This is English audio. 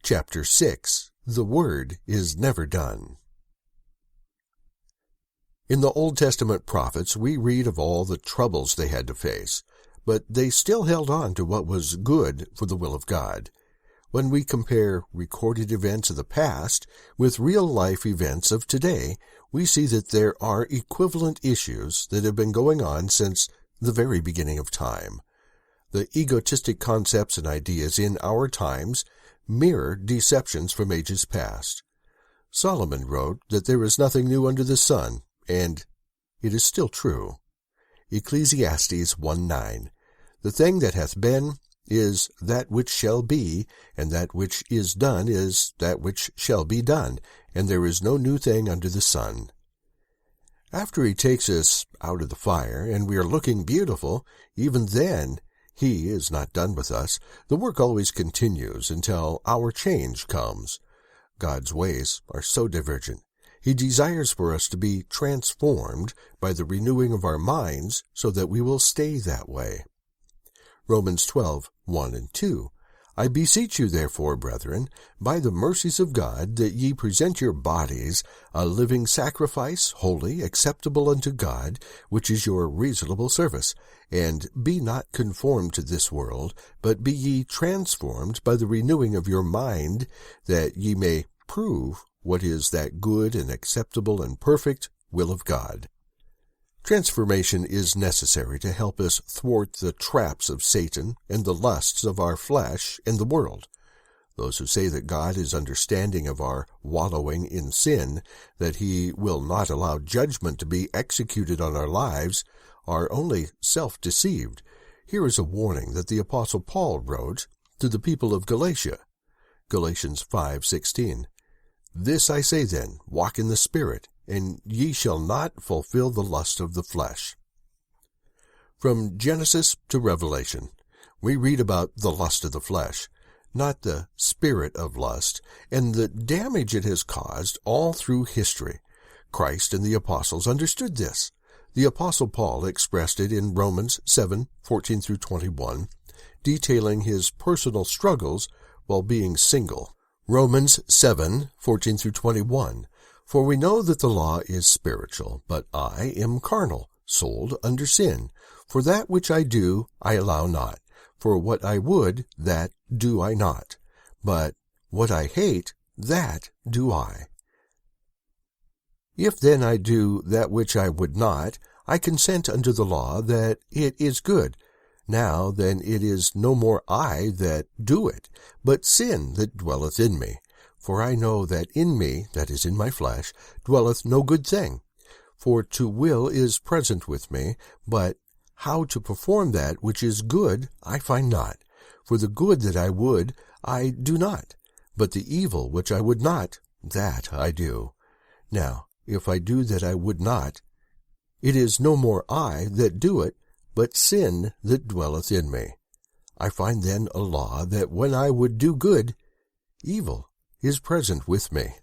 Chapter 6. The Word is Never Done. In the Old Testament prophets, we read of all the troubles they had to face, but they still held on to what was good for the will of God. When we compare recorded events of the past with real-life events of today, we see that there are equivalent issues that have been going on since the very beginning of time. The egotistic concepts and ideas in our times mirror deceptions from ages past. Solomon wrote that there is nothing new under the sun, and it is still true. Ecclesiastes 1:9. The thing that hath been is that which shall be, and that which is done is that which shall be done, and there is no new thing under the sun. After he takes us out of the fire, and we are looking beautiful, even then he is not done with us. The work always continues until our change comes. God's ways are so divergent. He desires for us to be transformed by the renewing of our minds so that we will stay that way. Romans 12:1 and 2. I beseech you, therefore, brethren, by the mercies of God, that ye present your bodies a living sacrifice, holy, acceptable unto God, which is your reasonable service. And be not conformed to this world, but be ye transformed by the renewing of your mind, that ye may prove what is that good and acceptable and perfect will of God. Transformation is necessary to help us thwart the traps of Satan and the lusts of our flesh and the world. Those who say that God is understanding of our wallowing in sin, that he will not allow judgment to be executed on our lives, are only self-deceived. Here is a warning that the Apostle Paul wrote to the people of Galatia. Galatians 5:16. This I say then, walk in the Spirit, and ye shall not fulfill the lust of the flesh. From Genesis to Revelation, we read about the lust of the flesh, not the spirit of lust, and the damage it has caused all through history. Christ and the apostles understood this. The Apostle Paul expressed it in Romans 7:14 through 21, detailing his personal struggles while being single. Romans 7:14 through 21. For we know that the law is spiritual, but I am carnal, sold under sin. For that which I do, I allow not. For what I would, that do I not. But what I hate, that do I. If then I do that which I would not, I consent unto the law that it is good. Now then it is no more I that do it, but sin that dwelleth in me. For I know that in me, that is in my flesh, dwelleth no good thing. For to will is present with me, but how to perform that which is good I find not. For the good that I would, I do not, but the evil which I would not, that I do. Now, if I do that I would not, it is no more I that do it, but sin that dwelleth in me. I find then a law that when I would do good, evil is present with me.